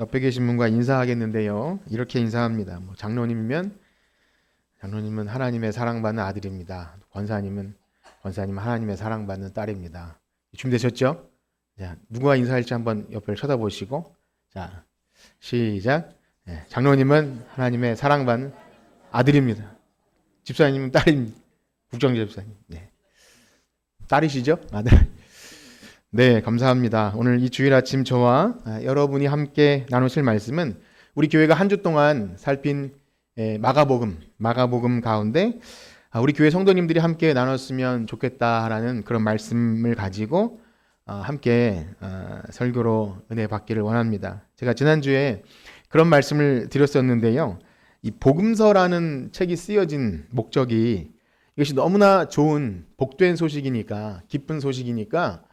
옆에 계신 분과 인사하겠는데요. 이렇게 인사합니다. 장로님은 하나님의 사랑받는 아들입니다. 권사님은 하나님의 사랑받는 딸입니다. 준비되셨죠? 자, 누가 인사할지 한번 옆을 쳐다보시고, 자, 시작. 네, 장로님은 하나님의 사랑받는 아들입니다. 집사님은 딸입니다. 국정재 집사님. 네. 딸이시죠? 아들. 네, 감사합니다. 오늘 이 주일 아침 저와 여러분이 함께 나누실 말씀은 우리 교회가 한 주 동안 살핀 마가복음 가운데 우리 교회 성도님들이 함께 나눴으면 좋겠다라는 그런 말씀을 가지고 함께 설교로 은혜 받기를 원합니다. 제가 지난주에 그런 말씀을 드렸었는데요. 이 복음서라는 책이 쓰여진 목적이 이것이 너무나 좋은 복된 소식이니까, 기쁜 소식이니까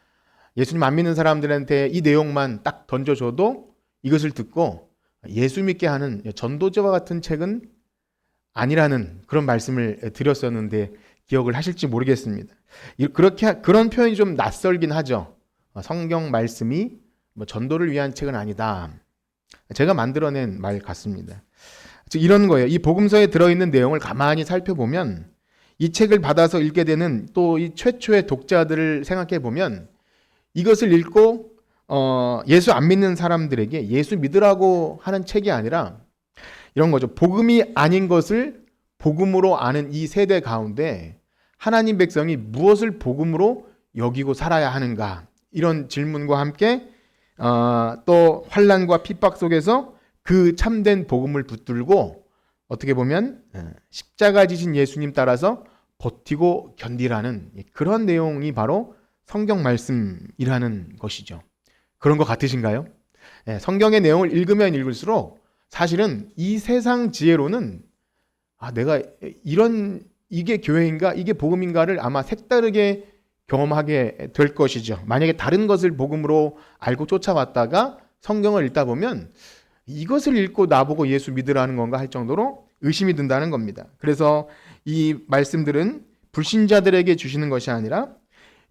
예수님 안 믿는 사람들한테 이 내용만 딱 던져줘도 이것을 듣고 예수 믿게 하는 전도자와 같은 책은 아니라는 그런 말씀을 드렸었는데 기억을 하실지 모르겠습니다. 그런 표현이 좀 낯설긴 하죠. 성경 말씀이 전도를 위한 책은 아니다. 제가 만들어낸 말 같습니다. 즉 이런 거예요. 이 복음서에 들어있는 내용을 가만히 살펴보면 이 책을 받아서 읽게 되는 또 이 최초의 독자들을 생각해 보면 이것을 읽고 예수 안 믿는 사람들에게 예수 믿으라고 하는 책이 아니라 이런 거죠. 복음이 아닌 것을 복음으로 아는 이 세대 가운데 하나님 백성이 무엇을 복음으로 여기고 살아야 하는가, 이런 질문과 함께 또 환난과 핍박 속에서 그 참된 복음을 붙들고 어떻게 보면 십자가 지신 예수님 따라서 버티고 견디라는 그런 내용이 바로 성경 말씀이라는 것이죠. 그런 것 같으신가요? 성경의 내용을 읽으면 읽을수록 사실은 이 세상 지혜로는 내가 이게 교회인가, 이게 복음인가를 아마 색다르게 경험하게 될 것이죠. 만약에 다른 것을 복음으로 알고 쫓아왔다가 성경을 읽다 보면 이것을 읽고 나보고 예수 믿으라는 건가 할 정도로 의심이 든다는 겁니다. 그래서 이 말씀들은 불신자들에게 주시는 것이 아니라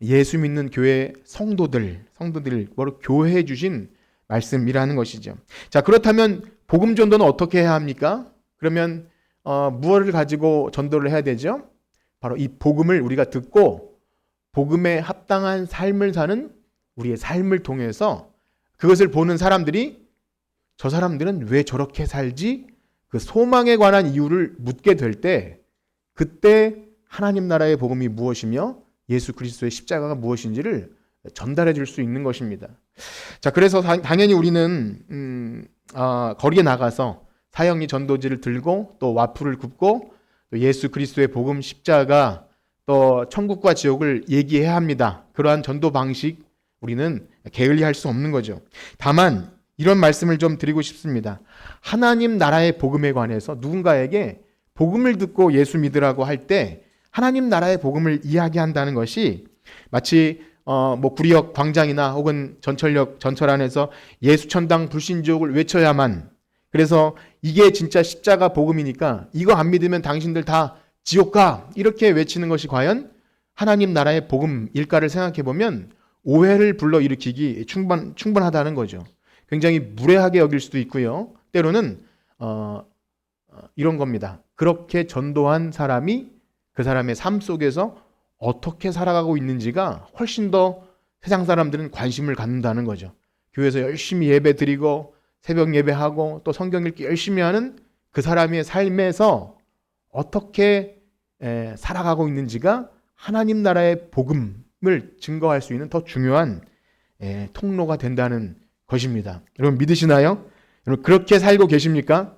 예수 믿는 교회 성도들 바로 교회에 주신 말씀이라는 것이죠. 자, 그렇다면 복음 전도는 어떻게 해야 합니까? 그러면 무엇을 가지고 전도를 해야 되죠? 바로 이 복음을 우리가 듣고 복음에 합당한 삶을 사는 우리의 삶을 통해서 그것을 보는 사람들이 저 사람들은 왜 저렇게 살지? 그 소망에 관한 이유를 묻게 될 때 그때 하나님 나라의 복음이 무엇이며 예수 그리스도의 십자가가 무엇인지를 전달해 줄 수 있는 것입니다. 자, 그래서 당연히 우리는 거리에 나가서 사형리 전도지를 들고 또 와플을 굽고 또 예수 그리스도의 복음 십자가 또 천국과 지옥을 얘기해야 합니다. 그러한 전도 방식 우리는 게을리할 수 없는 거죠. 다만 이런 말씀을 좀 드리고 싶습니다. 하나님 나라의 복음에 관해서 누군가에게 복음을 듣고 예수 믿으라고 할 때 하나님 나라의 복음을 이야기한다는 것이 마치 구리역 광장이나 혹은 전철 안에서 예수천당 불신지옥을 외쳐야만, 그래서 이게 진짜 십자가 복음이니까 이거 안 믿으면 당신들 다 지옥 가, 이렇게 외치는 것이 과연 하나님 나라의 복음일까를 생각해 보면 오해를 불러일으키기 충분하다는 거죠. 굉장히 무례하게 여길 수도 있고요. 때로는 이런 겁니다. 그렇게 전도한 사람이 그 사람의 삶 속에서 어떻게 살아가고 있는지가 훨씬 더 세상 사람들은 관심을 갖는다는 거죠. 교회에서 열심히 예배 드리고 새벽 예배하고 또 성경 읽기 열심히 하는 그 사람의 삶에서 어떻게 살아가고 있는지가 하나님 나라의 복음을 증거할 수 있는 더 중요한 통로가 된다는 것입니다. 여러분 믿으시나요? 여러분 그렇게 살고 계십니까?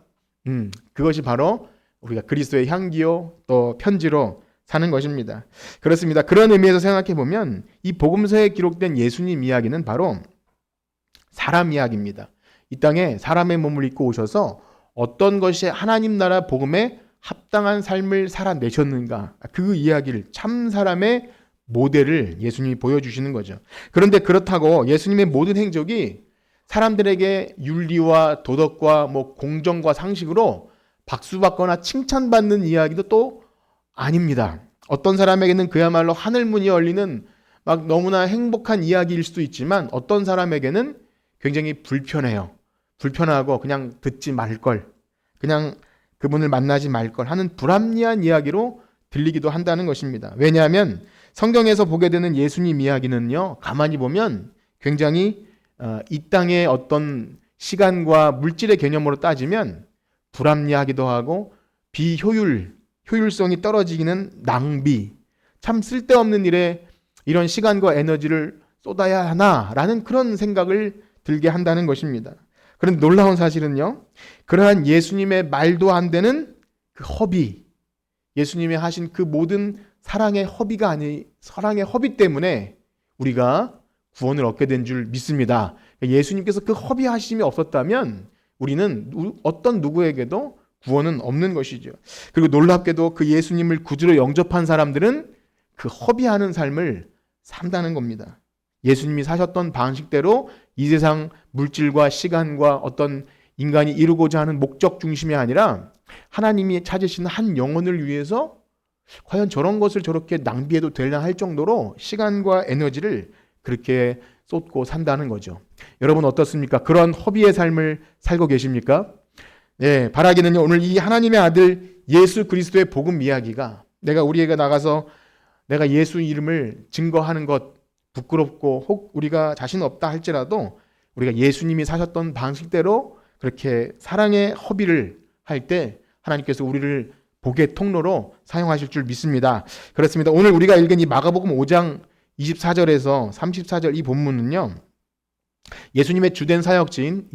그것이 바로 우리가 그리스도의 향기요 또 편지로 사는 것입니다. 그렇습니다. 그런 의미에서 생각해 보면 이 복음서에 기록된 예수님 이야기는 바로 사람 이야기입니다. 이 땅에 사람의 몸을 입고 오셔서 어떤 것이 하나님 나라 복음에 합당한 삶을 살아내셨는가, 그 이야기를, 참 사람의 모델을 예수님이 보여주시는 거죠. 그런데 그렇다고 예수님의 모든 행적이 사람들에게 윤리와 도덕과 공정과 상식으로 박수받거나 칭찬받는 이야기도 또 아닙니다. 어떤 사람에게는 그야말로 하늘문이 열리는 너무나 행복한 이야기일 수도 있지만 어떤 사람에게는 굉장히 불편해요. 불편하고 그냥 듣지 말걸, 그냥 그분을 만나지 말걸 하는 불합리한 이야기로 들리기도 한다는 것입니다. 왜냐하면 성경에서 보게 되는 예수님 이야기는요, 가만히 보면 굉장히 이 땅의 어떤 시간과 물질의 개념으로 따지면 불합리하기도 하고 효율성이 떨어지기는 낭비, 참 쓸데없는 일에 이런 시간과 에너지를 쏟아야 하나라는 그런 생각을 들게 한다는 것입니다. 그런데 놀라운 사실은요, 그러한 예수님의 말도 안 되는 그 허비, 예수님이 하신 그 모든 사랑의 허비 때문에 우리가 구원을 얻게 된 줄 믿습니다. 예수님께서 그 허비하심이 없었다면 우리는 어떤 누구에게도 구원은 없는 것이죠. 그리고 놀랍게도 그 예수님을 구주로 영접한 사람들은 그 허비하는 삶을 산다는 겁니다. 예수님이 사셨던 방식대로 이 세상 물질과 시간과 어떤 인간이 이루고자 하는 목적 중심이 아니라 하나님이 찾으신 한 영혼을 위해서 과연 저런 것을 저렇게 낭비해도 되나 할 정도로 시간과 에너지를 그렇게 쏟고 산다는 거죠. 여러분 어떻습니까? 그런 허비의 삶을 살고 계십니까? 네, 바라기는요, 오늘 이 하나님의 아들 예수 그리스도의 복음 이야기가 우리에게 나가서 내가 예수 이름을 증거하는 것 부끄럽고 혹 우리가 자신 없다 할지라도 우리가 예수님이 사셨던 방식대로 그렇게 사랑의 허비를 할 때 하나님께서 우리를 복의 통로로 사용하실 줄 믿습니다. 그렇습니다. 오늘 우리가 읽은 이 마가복음 5장 24절에서 34절 이 본문은요, 예수님의 주된 사역지인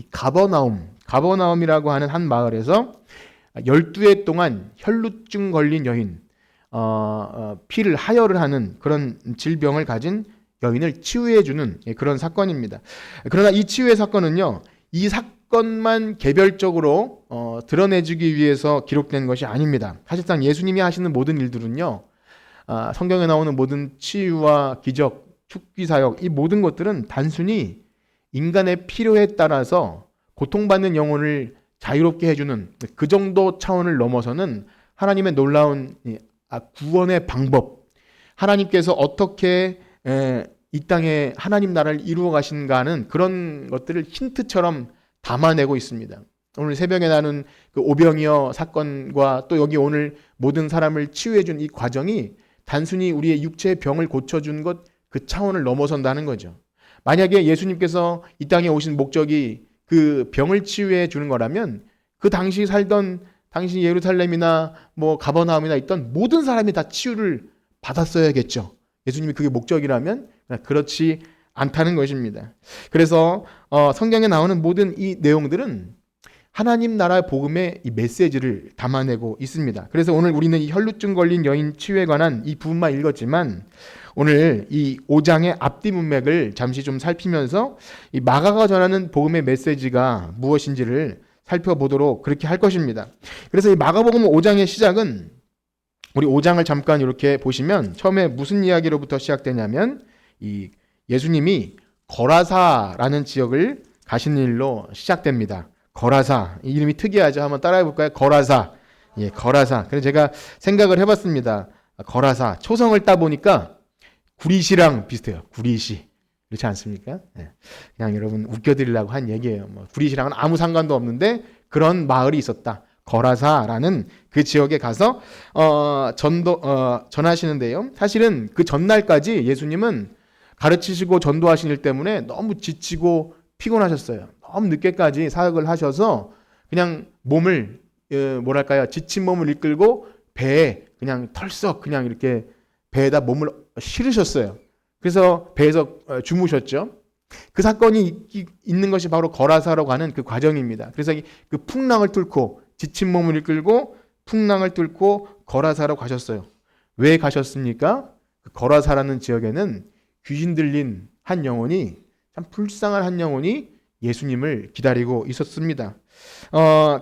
가버나움이라고 하는 한 마을에서 12해 동안 혈루증 걸린 여인, 피를 하혈을 하는 그런 질병을 가진 여인을 치유해주는 그런 사건입니다. 그러나 이 치유의 사건은요, 이 사건만 개별적으로 드러내주기 위해서 기록된 것이 아닙니다. 사실상 예수님이 하시는 모든 일들은요, 성경에 나오는 모든 치유와 기적, 축기사역, 이 모든 것들은 단순히 인간의 필요에 따라서 고통받는 영혼을 자유롭게 해주는 그 정도 차원을 넘어서는 하나님의 놀라운 구원의 방법, 하나님께서 어떻게 이 땅에 하나님 나라를 이루어 가신가 하는 그런 것들을 힌트처럼 담아내고 있습니다. 오늘 새벽에 나눈 그 오병이어 사건과 또 여기 오늘 모든 사람을 치유해준 이 과정이 단순히 우리의 육체의 병을 고쳐준 것 그 차원을 넘어선다는 거죠. 만약에 예수님께서 이 땅에 오신 목적이 그 병을 치유해 주는 거라면 그 당시 살던 당시 예루살렘이나 뭐 가버나움이나 있던 모든 사람이 다 치유를 받았어야겠죠. 예수님이 그게 목적이라면 그렇지 않다는 것입니다. 그래서 성경에 나오는 모든 이 내용들은 하나님 나라 복음의 이 메시지를 담아내고 있습니다. 그래서 오늘 우리는 이 혈루증 걸린 여인 치유에 관한 이 부분만 읽었지만 오늘 이 5장의 앞뒤 문맥을 잠시 좀 살피면서 이 마가가 전하는 복음의 메시지가 무엇인지를 살펴보도록 그렇게 할 것입니다. 그래서 이 마가복음 5장의 시작은 우리 5장을 잠깐 이렇게 보시면 처음에 무슨 이야기로부터 시작되냐면 이 예수님이 거라사라는 지역을 가시는 일로 시작됩니다. 거라사, 이 이름이 특이하죠. 한번 따라해 볼까요? 거라사. 예, 거라사. 그래서 제가 생각을 해봤습니다. 거라사. 초성을 따 보니까 구리시랑 비슷해요. 구리시. 그렇지 않습니까? 예. 그냥 여러분 웃겨드리려고 한 얘기예요. 구리시랑은 아무 상관도 없는데 그런 마을이 있었다. 거라사라는 그 지역에 가서 전하시는데요. 사실은 그 전날까지 예수님은 가르치시고 전도하신 일 때문에 너무 지치고 피곤하셨어요. 너무 늦게까지 사역을 하셔서 그냥 몸을 지친 몸을 이끌고 배에 그냥 털썩 그냥 이렇게 배에다 몸을 실으셨어요. 그래서 배에서 주무셨죠. 그 사건이 있는 것이 바로 거라사라고 하는 그 과정입니다. 그래서 그 풍랑을 뚫고 지친 몸을 이끌고 풍랑을 뚫고 거라사로 가셨어요. 왜 가셨습니까? 그 거라사라는 지역에는 귀신 들린 한 영혼이, 참 불쌍한 한 영혼이 예수님을 기다리고 있었습니다.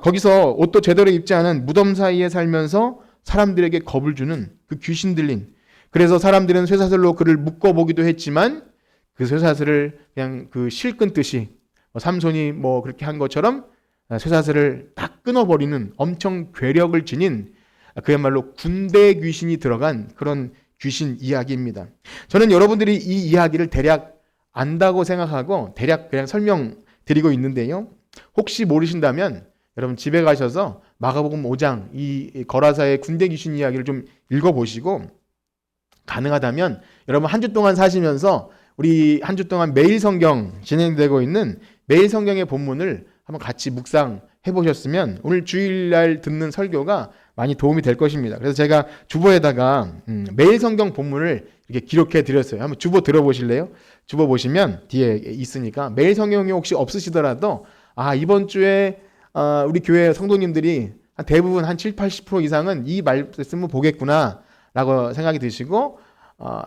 거기서 옷도 제대로 입지 않은 무덤 사이에 살면서 사람들에게 겁을 주는 그 귀신 들린, 그래서 사람들은 쇠사슬로 그를 묶어보기도 했지만 그 쇠사슬을 그냥 그 실 끊듯이 삼손이 그렇게 한 것처럼 쇠사슬을 딱 끊어버리는 엄청 괴력을 지닌 그야말로 군대 귀신이 들어간 그런 귀신 이야기입니다. 저는 여러분들이 이 이야기를 대략 안다고 생각하고 대략 그냥 설명드리고 있는데요. 혹시 모르신다면 여러분 집에 가셔서 마가복음 5장 이 거라사의 군대 귀신 이야기를 좀 읽어보시고 가능하다면 여러분 한 주 동안 사시면서 우리 한 주 동안 매일 성경 진행되고 있는 매일 성경의 본문을 한번 같이 묵상해 보셨으면 오늘 주일날 듣는 설교가 많이 도움이 될 것입니다. 그래서 제가 주보에다가 매일 성경 본문을 이렇게 기록해 드렸어요. 한번 주보 들어보실래요? 주보 보시면 뒤에 있으니까 매일 성경이 혹시 없으시더라도 이번 주에 우리 교회 성도님들이 대부분 한 7, 80% 이상은 이 말씀을 보겠구나 라고 생각이 드시고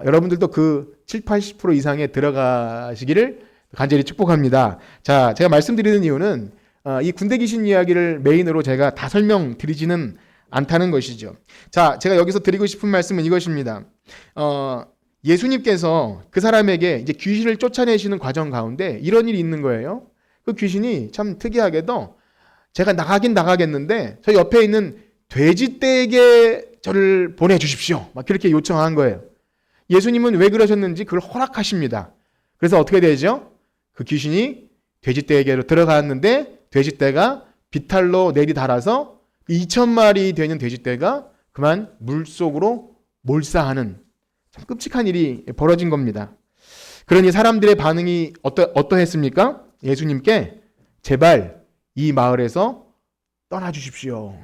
여러분들도 그 7, 80% 이상에 들어가시기를 간절히 축복합니다. 자, 제가 말씀드리는 이유는 이 군대 귀신 이야기를 메인으로 제가 다 설명드리지는 않다는 것이죠. 자, 제가 여기서 드리고 싶은 말씀은 이것입니다. 예수님께서 그 사람에게 이제 귀신을 쫓아내시는 과정 가운데 이런 일이 있는 거예요. 그 귀신이 참 특이하게도 제가 나가겠는데 저 옆에 있는 돼지떼에게 저를 보내주십시오. 막 그렇게 요청한 거예요. 예수님은 왜 그러셨는지 그걸 허락하십니다. 그래서 어떻게 되죠? 그 귀신이 돼지떼에게로 들어갔는데 돼지떼가 비탈로 내리달아서 2,000마리 되는 돼지떼가 그만 물속으로 몰사하는 참 끔찍한 일이 벌어진 겁니다. 그러니 사람들의 반응이 어떠했습니까? 예수님께 제발 이 마을에서 떠나주십시오.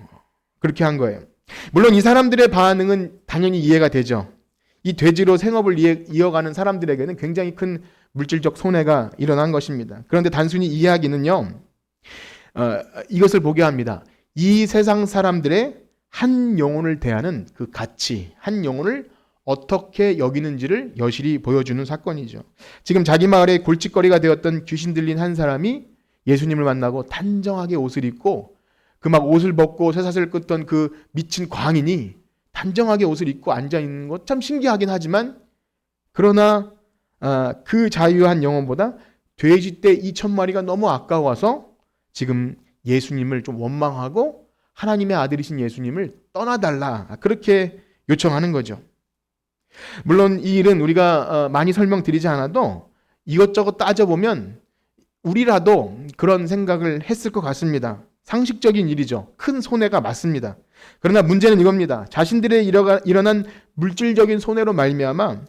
그렇게 한 거예요. 물론 이 사람들의 반응은 당연히 이해가 되죠. 이 돼지로 생업을 이어가는 사람들에게는 굉장히 큰 물질적 손해가 일어난 것입니다. 그런데 단순히 이 이야기는요, 이것을 보게 합니다. 이 세상 사람들의 한 영혼을 대하는 그 가치, 한 영혼을 어떻게 여기는지를 여실히 보여주는 사건이죠. 지금 자기 마을의 골칫거리가 되었던 귀신 들린 한 사람이 예수님을 만나고 단정하게 옷을 입고 그 막 옷을 벗고 쇠사슬 끄던 그 미친 광인이 단정하게 옷을 입고 앉아있는 것 참 신기하긴 하지만 그러나 그 자유한 영혼보다 돼지떼 2,000마리가 너무 아까워서 지금 예수님을 좀 원망하고 하나님의 아들이신 예수님을 떠나달라 그렇게 요청하는 거죠. 물론 이 일은 우리가 많이 설명드리지 않아도 이것저것 따져보면 우리라도 그런 생각을 했을 것 같습니다. 상식적인 일이죠. 큰 손해가 맞습니다. 그러나 문제는 이겁니다. 자신들의 일어난 물질적인 손해로 말미암아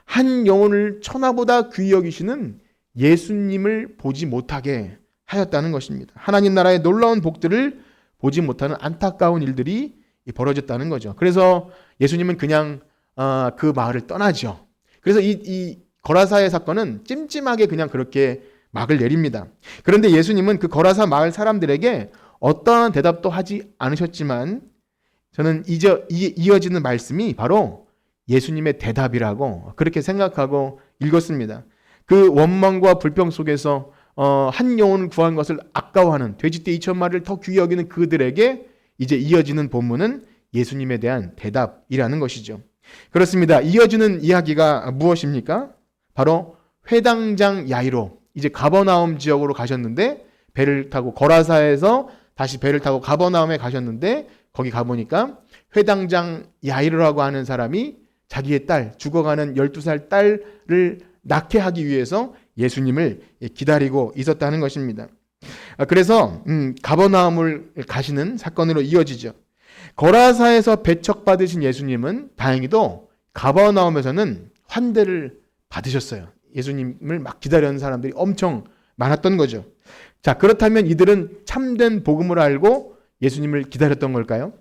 한 영혼을 천하보다 귀히 여기시는 예수님을 보지 못하게 하였다는 것입니다. 하나님 나라의 놀라운 복들을 보지 못하는 안타까운 일들이 벌어졌다는 거죠. 그래서 예수님은 그냥 그 마을을 떠나죠. 그래서 이 거라사의 사건은 찜찜하게 그냥 그렇게 막을 내립니다. 그런데 예수님은 그 거라사 마을 사람들에게 어떠한 대답도 하지 않으셨지만 저는 이어지는 말씀이 바로 예수님의 대답이라고 그렇게 생각하고 읽었습니다. 그 원망과 불평 속에서 한 영혼을 구한 것을 아까워하는 돼지떼 2,000마리를 더 귀히 여기는 그들에게 이제 이어지는 본문은 예수님에 대한 대답이라는 것이죠. 그렇습니다. 이어지는 이야기가 무엇입니까? 바로 회당장 야이로 이제 가버나움 지역으로 가셨는데 배를 타고 거라사에서 다시 배를 타고 가버나움에 가셨는데 거기 가보니까 회당장 야이로라고 하는 사람이 자기의 딸, 죽어가는 12살 딸을 낳게 하기 위해서 예수님을 기다리고 있었다는 것입니다. 그래서 가버나움을 가시는 사건으로 이어지죠. 거라사에서 배척받으신 예수님은 다행히도 가버나움에서는 환대를 받으셨어요. 예수님을 막 기다리는 사람들이 엄청 많았던 거죠. 자, 그렇다면 이들은 참된 복음을 알고 예수님을 기다렸던 걸까요?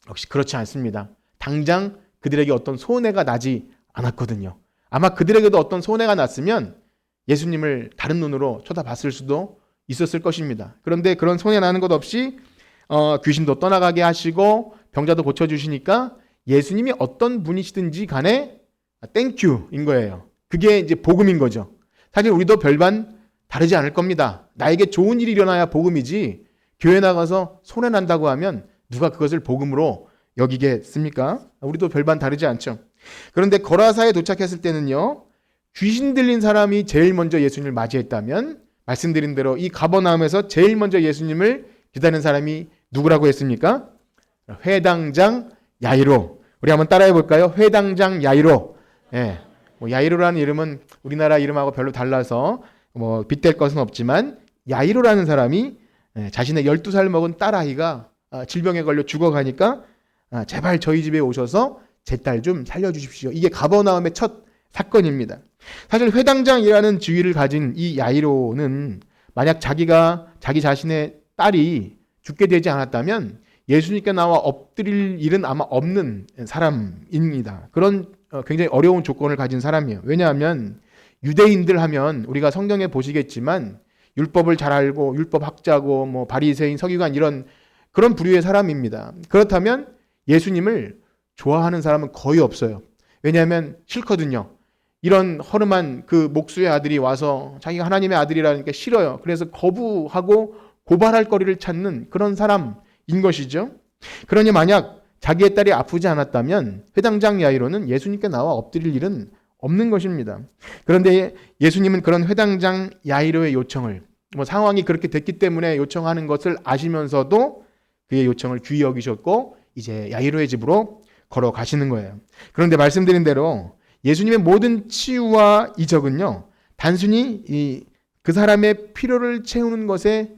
역시 그렇지 않습니다. 당장 그들에게 어떤 손해가 나지 않았거든요. 아마 그들에게도 어떤 손해가 났으면 예수님을 다른 눈으로 쳐다봤을 수도 있었을 것입니다. 그런데 그런 손해 나는 것 없이 귀신도 떠나가게 하시고 병자도 고쳐주시니까 예수님이 어떤 분이시든지 간에 땡큐인 거예요. 그게 이제 복음인 거죠. 사실 우리도 별반 다르지 않을 겁니다. 나에게 좋은 일이 일어나야 복음이지 교회 나가서 손해 난다고 하면 누가 그것을 복음으로 여기겠습니까? 우리도 별반 다르지 않죠. 그런데 거라사에 도착했을 때는요. 귀신 들린 사람이 제일 먼저 예수님을 맞이했다면 말씀드린 대로 이 가버나움에서 제일 먼저 예수님을 기다리는 사람이 누구라고 했습니까? 회당장 야이로. 우리 한번 따라해 볼까요? 회당장 야이로. 예. 야이로라는 이름은 우리나라 이름하고 별로 달라서 빗댈 것은 없지만 야이로라는 사람이 자신의 12살 먹은 딸아이가 질병에 걸려 죽어가니까 제발 저희 집에 오셔서 제 딸 좀 살려주십시오. 이게 가버나움의 첫 사건입니다. 사실 회당장이라는 지위를 가진 이 야이로는 만약 자기 자신의 딸이 죽게 되지 않았다면 예수님께 나와 엎드릴 일은 아마 없는 사람입니다. 그런 굉장히 어려운 조건을 가진 사람이에요. 왜냐하면 유대인들 하면 우리가 성경에 보시겠지만 율법을 잘 알고 율법학자고 뭐 바리새인, 서기관 이런 그런 부류의 사람입니다. 그렇다면 예수님을 좋아하는 사람은 거의 없어요. 왜냐하면 싫거든요. 이런 허름한 그 목수의 아들이 와서 자기가 하나님의 아들이라니까 싫어요. 그래서 거부하고 고발할 거리를 찾는 그런 사람인 것이죠. 그러니 만약 자기의 딸이 아프지 않았다면 회당장 야이로는 예수님께 나와 엎드릴 일은 없는 것입니다. 그런데 예수님은 그런 회당장 야이로의 요청을 상황이 그렇게 됐기 때문에 요청하는 것을 아시면서도 그의 요청을 귀히 여기셨고 이제 야이로의 집으로 걸어가시는 거예요. 그런데 말씀드린 대로 예수님의 모든 치유와 이적은요, 단순히 그 사람의 필요를 채우는 것에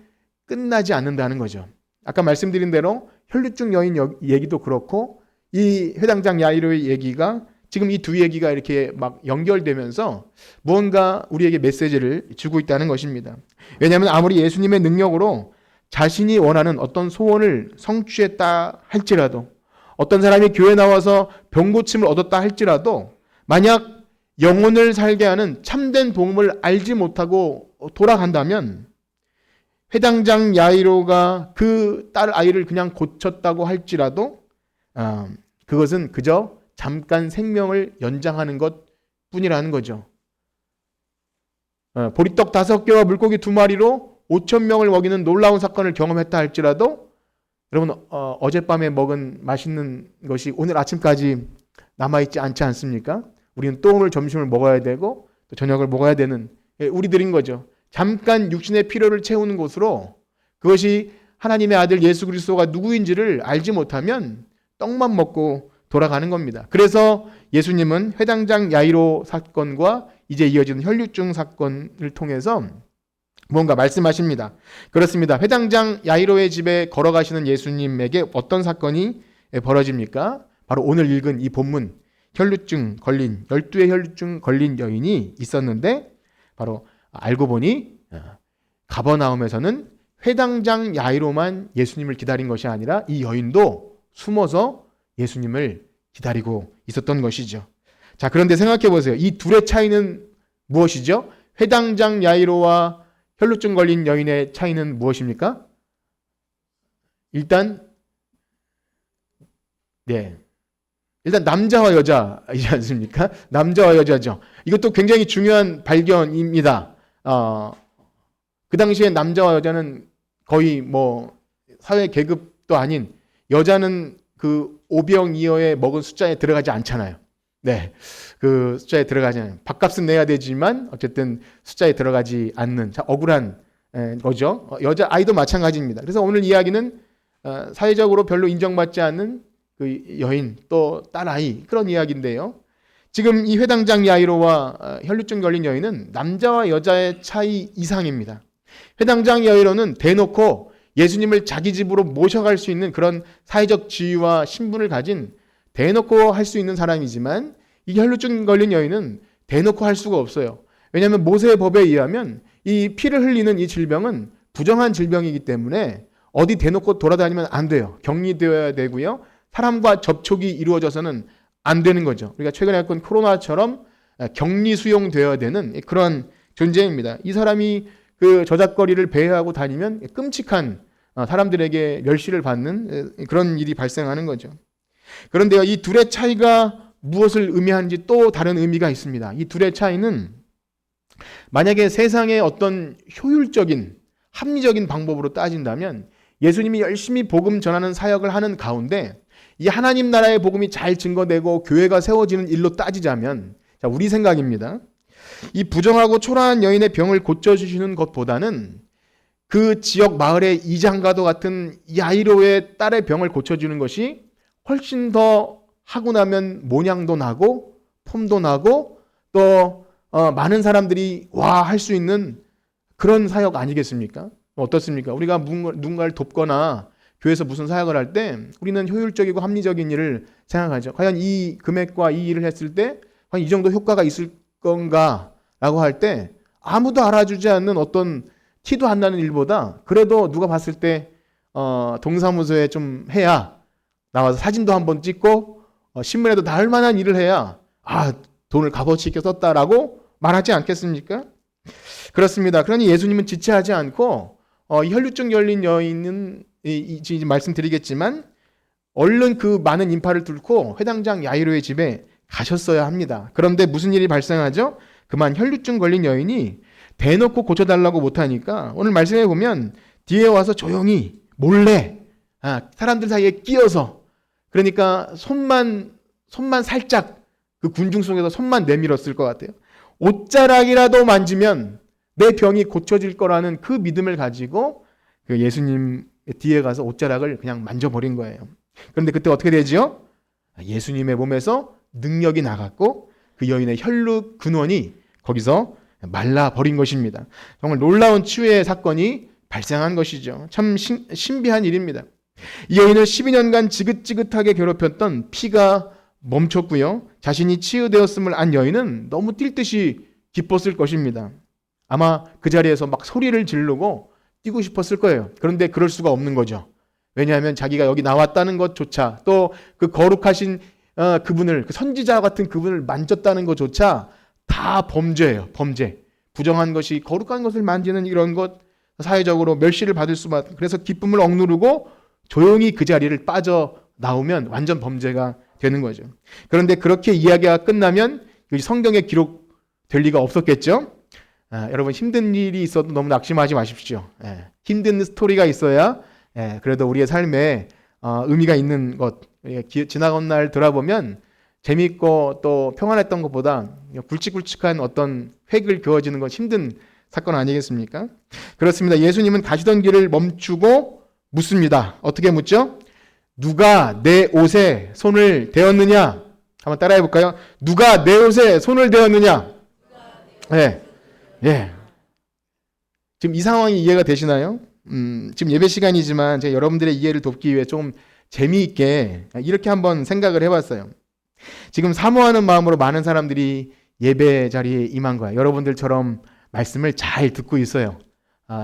끝나지 않는다는 거죠. 아까 말씀드린 대로 혈루증 여인 얘기도 그렇고 이 회당장 야이로의 얘기가 지금 이 두 얘기가 이렇게 막 연결되면서 무언가 우리에게 메시지를 주고 있다는 것입니다. 왜냐하면 아무리 예수님의 능력으로 자신이 원하는 어떤 소원을 성취했다 할지라도, 어떤 사람이 교회 나와서 병고침을 얻었다 할지라도 만약 영혼을 살게 하는 참된 복음을 알지 못하고 돌아간다면 회당장 야이로가 그 딸 아이를 그냥 고쳤다고 할지라도 그것은 그저 잠깐 생명을 연장하는 것 뿐이라는 거죠. 보리떡 5개와 물고기 2마리로 5,000명을 먹이는 놀라운 사건을 경험했다 할지라도 여러분 어젯밤에 먹은 맛있는 것이 오늘 아침까지 남아있지 않지 않습니까? 우리는 또 오늘 점심을 먹어야 되고 또 저녁을 먹어야 되는 우리들인 거죠. 잠깐 육신의 필요를 채우는 곳으로 그것이 하나님의 아들 예수 그리스도가 누구인지를 알지 못하면 떡만 먹고 돌아가는 겁니다. 그래서 예수님은 회당장 야이로 사건과 이제 이어지는 혈루증 사건을 통해서 뭔가 말씀하십니다. 그렇습니다. 회당장 야이로의 집에 걸어가시는 예수님에게 어떤 사건이 벌어집니까? 바로 오늘 읽은 이 본문 혈루증 걸린 12의 혈루증 걸린 여인이 있었는데 바로 알고 보니 가버나움에서는 회당장 야이로만 예수님을 기다린 것이 아니라 이 여인도 숨어서 예수님을 기다리고 있었던 것이죠. 자, 그런데 생각해 보세요. 이 둘의 차이는 무엇이죠? 회당장 야이로와 혈루증 걸린 여인의 차이는 무엇입니까? 일단 남자와 여자이지 않습니까? 남자와 여자죠. 이것도 굉장히 중요한 발견입니다. 그 당시에 남자와 여자는 거의 뭐 사회 계급도 아닌 여자는 그 오병이어에 먹은 숫자에 들어가지 않잖아요. 네, 그 숫자에 들어가지 않아요. 밥값은 내야 되지만 어쨌든 숫자에 들어가지 않는 억울한 거죠. 여자 아이도 마찬가지입니다. 그래서 오늘 이야기는 사회적으로 별로 인정받지 않는 그 여인 또 딸아이 그런 이야기인데요. 지금 이 회당장 야이로와 혈루증 걸린 여인은 남자와 여자의 차이 이상입니다. 회당장 야이로는 대놓고 예수님을 자기 집으로 모셔갈 수 있는 그런 사회적 지위와 신분을 가진 대놓고 할 수 있는 사람이지만 이 혈루증 걸린 여인은 대놓고 할 수가 없어요. 왜냐하면 모세의 법에 의하면 이 피를 흘리는 이 질병은 부정한 질병이기 때문에 어디 대놓고 돌아다니면 안 돼요. 격리되어야 되고요. 사람과 접촉이 이루어져서는 안 되는 거죠. 우리가 최근에 했던 코로나처럼 격리 수용되어야 되는 그런 존재입니다. 이 사람이 그 저작거리를 배회하고 다니면 끔찍한 사람들에게 멸시를 받는 그런 일이 발생하는 거죠. 그런데요, 이 둘의 차이가 무엇을 의미하는지 또 다른 의미가 있습니다. 이 둘의 차이는 만약에 세상의 어떤 효율적인 합리적인 방법으로 따진다면 예수님이 열심히 복음 전하는 사역을 하는 가운데 이 하나님 나라의 복음이 잘 증거되고 교회가 세워지는 일로 따지자면 자, 우리 생각입니다. 이 부정하고 초라한 여인의 병을 고쳐주시는 것보다는 그 지역 마을의 이장과도 같은 야이로의 딸의 병을 고쳐주는 것이 훨씬 더 하고 나면 모양도 나고 폼도 나고 또 많은 사람들이 와 할 수 있는 그런 사역 아니겠습니까? 어떻습니까? 우리가 누군가를 돕거나 교회에서 무슨 사역을 할 때 우리는 효율적이고 합리적인 일을 생각하죠. 과연 이 금액과 이 일을 했을 때 과연 이 정도 효과가 있을 건가 라고 할 때 아무도 알아주지 않는 어떤 티도 안 나는 일보다 그래도 누가 봤을 때 동사무소에 좀 해야 나와서 사진도 한번 찍고 신문에도 닿을 만한 일을 해야 돈을 값어치 있게 썼다라고 말하지 않겠습니까? 그렇습니다. 그러니 예수님은 지체하지 않고 이 혈루증 열린 여인은 이제 말씀드리겠지만 얼른 그 많은 인파를 뚫고 회당장 야이로의 집에 가셨어야 합니다. 그런데 무슨 일이 발생하죠? 그만 혈루증 걸린 여인이 대놓고 고쳐달라고 못하니까 오늘 말씀해 보면 뒤에 와서 조용히 몰래 사람들 사이에 끼어서 그러니까 손만 살짝 그 군중 속에서 손만 내밀었을 것 같아요. 옷자락이라도 만지면 내 병이 고쳐질 거라는 그 믿음을 가지고 그 예수님 뒤에 가서 옷자락을 그냥 만져버린 거예요. 그런데 그때 어떻게 되지요? 예수님의 몸에서 능력이 나갔고 그 여인의 혈루 근원이 거기서 말라버린 것입니다. 정말 놀라운 치유의 사건이 발생한 것이죠. 참 신비한 일입니다. 이 여인을 12년간 지긋지긋하게 괴롭혔던 피가 멈췄고요. 자신이 치유되었음을 안 여인은 너무 뛸 듯이 기뻤을 것입니다. 아마 그 자리에서 막 소리를 지르고 뛰고 싶었을 거예요. 그런데 그럴 수가 없는 거죠. 왜냐하면 자기가 여기 나왔다는 것조차 또 그 거룩하신 그분을 그 선지자 같은 그분을 만졌다는 것조차 다 범죄예요. 범죄. 부정한 것이 거룩한 것을 만지는 이런 것 사회적으로 멸시를 받을 수밖에. 그래서 기쁨을 억누르고 조용히 그 자리를 빠져나오면 완전 범죄가 되는 거죠. 그런데 그렇게 이야기가 끝나면 성경에 기록될 리가 없었겠죠. 여러분 힘든 일이 있어도 너무 낙심하지 마십시오. 힘든 스토리가 있어야 그래도 우리의 삶에 의미가 있는 것. 지나간 날 돌아보면 재미있고 또 평안했던 것보다 굵직굵직한 어떤 획을 그어지는 건 힘든 사건 아니겠습니까? 그렇습니다. 예수님은 가시던 길을 멈추고 묻습니다. 어떻게 묻죠? 누가 내 옷에 손을 대었느냐? 한번 따라해 볼까요? 누가 내 옷에 손을 대었느냐? 예. 지금 이 상황이 이해가 되시나요? 지금 예배 시간이지만 제가 여러분들의 이해를 돕기 위해 좀 재미있게 이렇게 한번 생각을 해봤어요. 지금 사모하는 마음으로 많은 사람들이 예배 자리에 임한 거야. 여러분들처럼 말씀을 잘 듣고 있어요.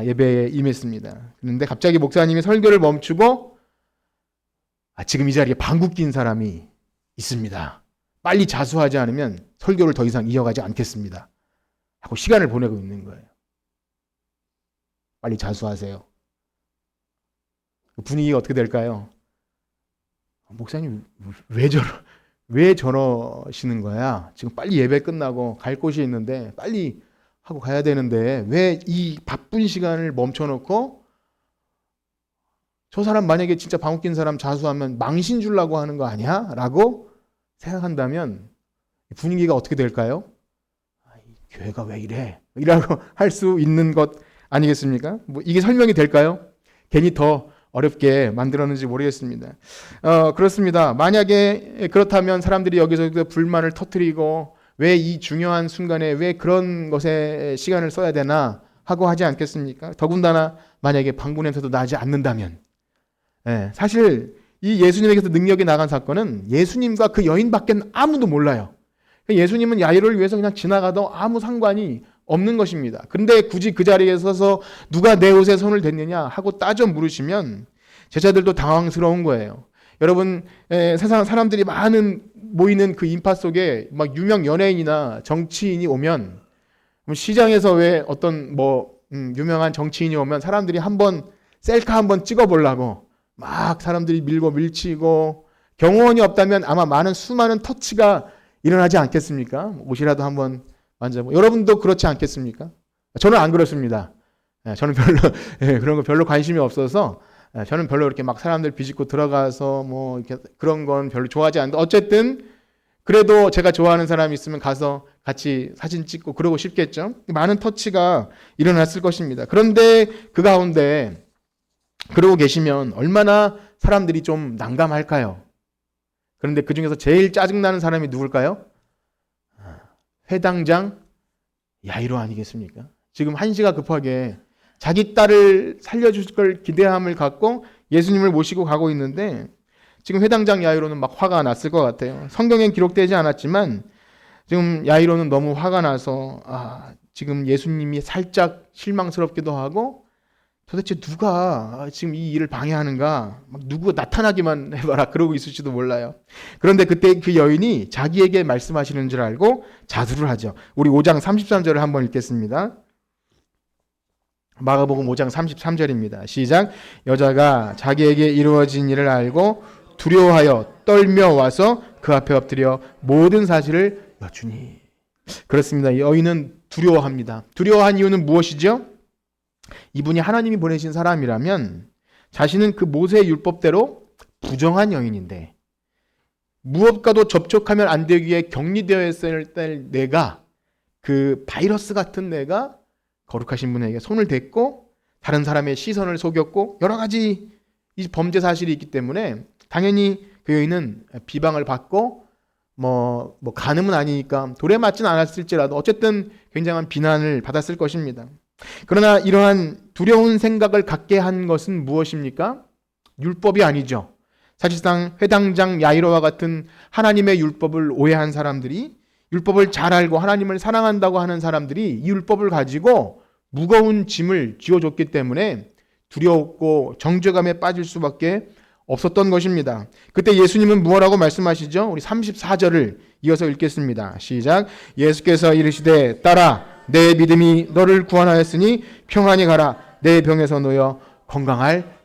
예배에 임했습니다. 그런데 갑자기 목사님이 설교를 멈추고 지금 이 자리에 방귀 낀 사람이 있습니다. 빨리 자수하지 않으면 설교를 더 이상 이어가지 않겠습니다. 하고 시간을 보내고 있는 거예요. 빨리 자수하세요. 분위기가 어떻게 될까요? 목사님 왜 저러시는 거야? 지금 빨리 예배 끝나고 갈 곳이 있는데 빨리 하고 가야 되는데 왜 이 바쁜 시간을 멈춰놓고 저 사람 만약에 진짜 방귀 낀 사람 자수하면 망신 주려고 하는 거 아니야? 라고 생각한다면 분위기가 어떻게 될까요? 이 교회가 왜 이래? 이라고 할 수 있는 것 아니겠습니까? 이게 설명이 될까요? 괜히 더 어렵게 만들었는지 모르겠습니다. 그렇습니다. 만약에 그렇다면 사람들이 여기서 불만을 터뜨리고 왜 이 중요한 순간에 왜 그런 것에 시간을 써야 되나 하고 하지 않겠습니까? 더군다나 만약에 방구 냄새도 나지 않는다면 사실 이 예수님에게서 능력이 나간 사건은 예수님과 그 여인밖에 아무도 몰라요. 예수님은 야이로를 위해서 그냥 지나가도 아무 상관이 없는 것입니다. 그런데 굳이 그 자리에 서서 누가 내 옷에 손을 댔느냐 하고 따져 물으시면 제자들도 당황스러운 거예요. 여러분 세상 사람들이 많은 모이는 그 인파 속에 막 유명 연예인이나 정치인이 오면 시장에서 왜 어떤 유명한 정치인이 오면 사람들이 한번 셀카 한번 찍어보려고 막 사람들이 밀고 밀치고 경호원이 없다면 아마 수많은 터치가 일어나지 않겠습니까? 옷이라도 한번 만져보고. 여러분도 그렇지 않겠습니까? 저는 안 그렇습니다. 저는 별로 그런 거 별로 관심이 없어서 저는 별로 이렇게 막 사람들 비집고 들어가서 이렇게 그런 건 별로 좋아하지 않는데 어쨌든 그래도 제가 좋아하는 사람이 있으면 가서 같이 사진 찍고 그러고 싶겠죠. 많은 터치가 일어났을 것입니다. 그런데 그 가운데 그러고 계시면 얼마나 사람들이 좀 난감할까요? 그런데 그 중에서 제일 짜증나는 사람이 누굴까요? 회당장 야이로 아니겠습니까? 지금 한시가 급하게 자기 딸을 살려주실 걸 기대함을 갖고 예수님을 모시고 가고 있는데 지금 회당장 야이로는 막 화가 났을 것 같아요. 성경엔 기록되지 않았지만 지금 야이로는 너무 화가 나서 지금 예수님이 살짝 실망스럽기도 하고 도대체 누가 지금 이 일을 방해하는가? 막 누구 나타나기만 해봐라 그러고 있을지도 몰라요. 그런데 그때 그 여인이 자기에게 말씀하시는 줄 알고 자수를 하죠. 우리 5장 33절을 한번 읽겠습니다. 마가복음 5장 33절입니다. 시작. 여자가 자기에게 이루어진 일을 알고 두려워하여 떨며 와서 그 앞에 엎드려 모든 사실을 여쭈니. 그렇습니다. 여인은 두려워합니다. 두려워한 이유는 무엇이죠? 이분이 하나님이 보내신 사람이라면 자신은 그 모세의 율법대로 부정한 여인인데 무엇과도 접촉하면 안 되기에 격리되어 있을 때 내가 그 바이러스 같은 내가 거룩하신 분에게 손을 댔고 다른 사람의 시선을 속였고 여러 가지 이 범죄 사실이 있기 때문에 당연히 그 여인은 비방을 받고 뭐 간음은 아니니까 돌에 맞진 않았을지라도 어쨌든 굉장한 비난을 받았을 것입니다. 그러나 이러한 두려운 생각을 갖게 한 것은 무엇입니까? 율법이 아니죠. 사실상 회당장 야이로와 같은 하나님의 율법을 오해한 사람들이 율법을 잘 알고 하나님을 사랑한다고 하는 사람들이 이 율법을 가지고 무거운 짐을 쥐어줬기 때문에 두려웠고 정죄감에 빠질 수밖에 없었던 것입니다. 그때 예수님은 무엇라고 말씀하시죠? 우리 34절을 이어서 읽겠습니다. 시작. 예수께서 이르시되 딸아 내 믿음이 너를 구원하였으니 평안히 가라. 내 병에서 놓여 건강할.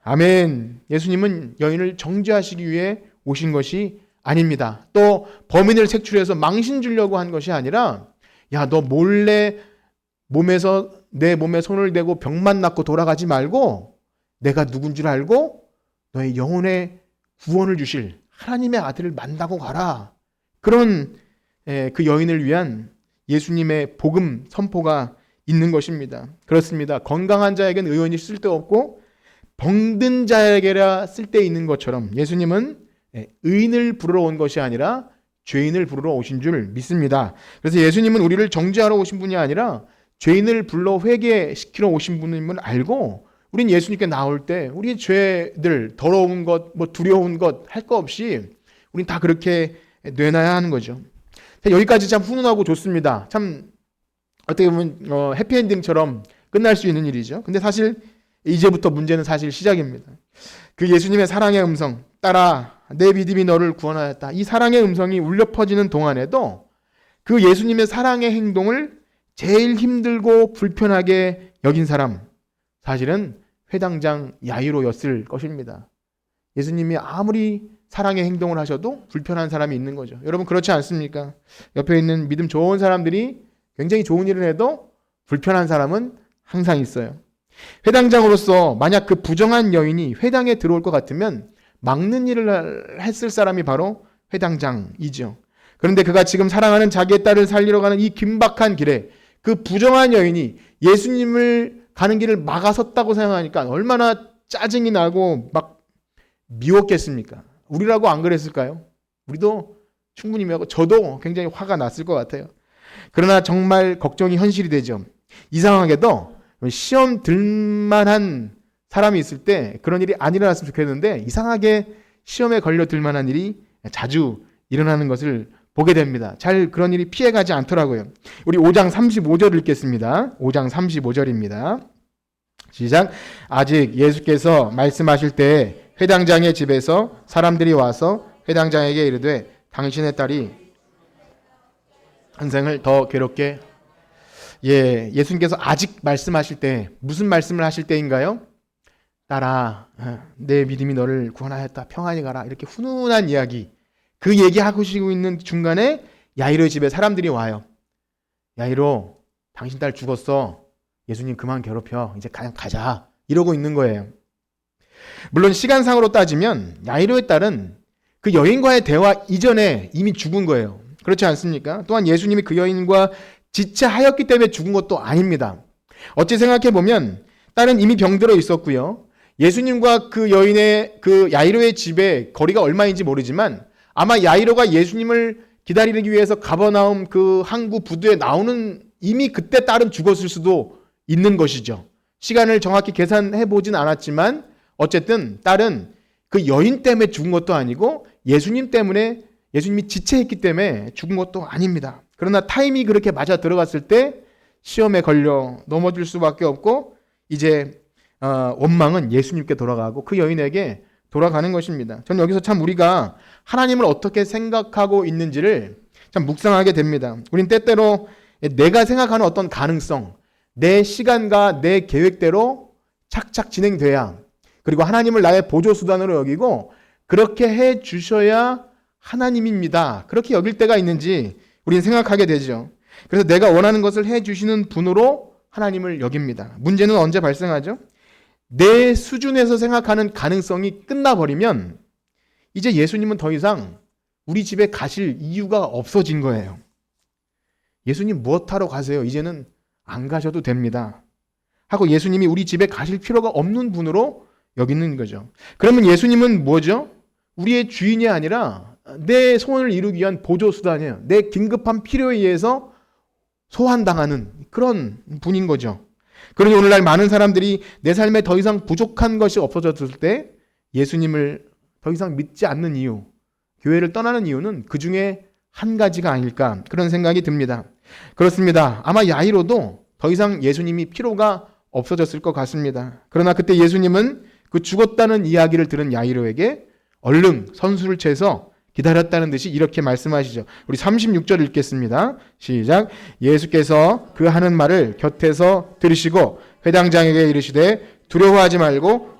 아멘. 예수님은 여인을 정죄하시기 위해 오신 것이 아닙니다. 또 범인을 색출해서 망신 주려고 한 것이 아니라 야, 너 몰래 내 몸에 손을 대고 병만 낫고 돌아가지 말고 내가 누군 줄 알고 너의 영혼의 구원을 주실 하나님의 아들을 만나고 가라. 그런 그 여인을 위한 예수님의 복음 선포가 있는 것입니다. 그렇습니다. 건강한 자에게는 의원이 쓸데없고 병든 자에게라 쓸데있는 것처럼 예수님은 의인을 부르러 온 것이 아니라 죄인을 부르러 오신 줄 믿습니다. 그래서 예수님은 우리를 정죄하러 오신 분이 아니라 죄인을 불러 회개시키러 오신 분임을 알고 우린 예수님께 나올 때 우리의 죄들, 더러운 것, 두려운 것 할 거 없이 우린 다 그렇게 내놔야 하는 거죠. 여기까지 참 훈훈하고 좋습니다. 참 어떻게 보면 해피엔딩처럼 끝날 수 있는 일이죠. 근데 사실 이제부터 문제는 사실 시작입니다. 그 예수님의 사랑의 음성, 딸아 내 믿음이 너를 구원하였다. 이 사랑의 음성이 울려 퍼지는 동안에도 그 예수님의 사랑의 행동을 제일 힘들고 불편하게 여긴 사람, 사실은 회당장 야이로였을 것입니다. 예수님이 아무리 사랑의 행동을 하셔도 불편한 사람이 있는 거죠. 여러분 그렇지 않습니까? 옆에 있는 믿음 좋은 사람들이 굉장히 좋은 일을 해도 불편한 사람은 항상 있어요. 회당장으로서 만약 그 부정한 여인이 회당에 들어올 것 같으면 막는 일을 했을 사람이 바로 회당장이죠. 그런데 그가 지금 사랑하는 자기의 딸을 살리러 가는 이 긴박한 길에 그 부정한 여인이 예수님을 가는 길을 막아섰다고 생각하니까 얼마나 짜증이 나고 막 미웠겠습니까? 우리라고 안 그랬을까요? 우리도 충분히 미워하고 저도 굉장히 화가 났을 것 같아요. 그러나 정말 걱정이 현실이 되죠. 이상하게도 시험 들만한 사람이 있을 때 그런 일이 안 일어났으면 좋겠는데 이상하게 시험에 걸려 들만한 일이 자주 일어나는 것을 보게 됩니다. 잘 그런 일이 피해가지 않더라고요. 우리 5장 35절 읽겠습니다. 5장 35절입니다. 시작. 아직 예수께서 말씀하실 때 회당장의 집에서 사람들이 와서 회당장에게 이르되 당신의 딸이 한생을 더 괴롭게. 예수님께서 아직 말씀하실 때 무슨 말씀을 하실 때인가요? 딸아 내 믿음이 너를 구원하였다. 평안히 가라. 이렇게 훈훈한 이야기, 그 얘기하고 있는 중간에 야이로의 집에 사람들이 와요. 야이로 당신 딸 죽었어. 예수님 그만 괴롭혀. 이제 그냥 가자. 이러고 있는 거예요. 물론 시간상으로 따지면 야이로의 딸은 그 여인과의 대화 이전에 이미 죽은 거예요. 그렇지 않습니까? 또한 예수님이 그 여인과 지체하였기 때문에 죽은 것도 아닙니다. 어찌 생각해보면 딸은 이미 병들어 있었고요. 예수님과 그 여인의 그 야이로의 집의 거리가 얼마인지 모르지만 아마 야이로가 예수님을 기다리기 위해서 가버나움 그 항구 부두에 나오는 이미 그때 딸은 죽었을 수도 있는 것이죠. 시간을 정확히 계산해 보진 않았지만 어쨌든 딸은 그 여인 때문에 죽은 것도 아니고 예수님 때문에, 예수님이 지체했기 때문에 죽은 것도 아닙니다. 그러나 타임이 그렇게 맞아 들어갔을 때 시험에 걸려 넘어질 수밖에 없고 이제 원망은 예수님께 돌아가고 그 여인에게 돌아가는 것입니다. 저는 여기서 참 우리가 하나님을 어떻게 생각하고 있는지를 참 묵상하게 됩니다. 우린 때때로 내가 생각하는 어떤 가능성, 내 시간과 내 계획대로 착착 진행돼야, 그리고 하나님을 나의 보조수단으로 여기고 그렇게 해 주셔야 하나님입니다, 그렇게 여길 때가 있는지 우리는 생각하게 되죠. 그래서 내가 원하는 것을 해 주시는 분으로 하나님을 여깁니다. 문제는 언제 발생하죠? 내 수준에서 생각하는 가능성이 끝나버리면 이제 예수님은 더 이상 우리 집에 가실 이유가 없어진 거예요. 예수님 무엇하러 가세요? 이제는 안 가셔도 됩니다 하고 예수님이 우리 집에 가실 필요가 없는 분으로 여기는 거죠. 그러면 예수님은 뭐죠? 우리의 주인이 아니라 내 소원을 이루기 위한 보조수단이에요. 내 긴급한 필요에 의해서 소환당하는 그런 분인 거죠. 그러니 오늘날 많은 사람들이 내 삶에 더 이상 부족한 것이 없어졌을 때 예수님을 더 이상 믿지 않는 이유, 교회를 떠나는 이유는 그 중에 한 가지가 아닐까, 그런 생각이 듭니다. 그렇습니다. 아마 야이로도 더 이상 예수님이 필요가 없어졌을 것 같습니다. 그러나 그때 예수님은 그 죽었다는 이야기를 들은 야이로에게 얼른 선수를 채서 기다렸다는 듯이 이렇게 말씀하시죠. 우리 36절 읽겠습니다. 시작. 예수께서 그 하는 말을 곁에서 들으시고 회당장에게 이르시되 두려워하지 말고.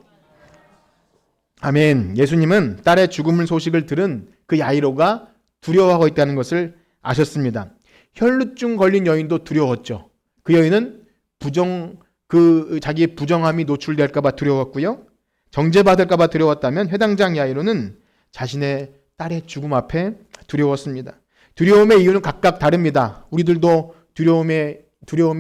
아멘. 예수님은 딸의 죽음을 소식을 들은 그 야이로가 두려워하고 있다는 것을 아셨습니다. 혈루증 걸린 여인도 두려웠죠. 그 여인은 자기의 부정함이 노출될까 봐 두려웠고요. 정죄받을까 봐 두려웠다면 회당장 야이로는 자신의 딸의 죽음 앞에 두려웠습니다. 두려움의 이유는 각각 다릅니다. 우리들도 두려움의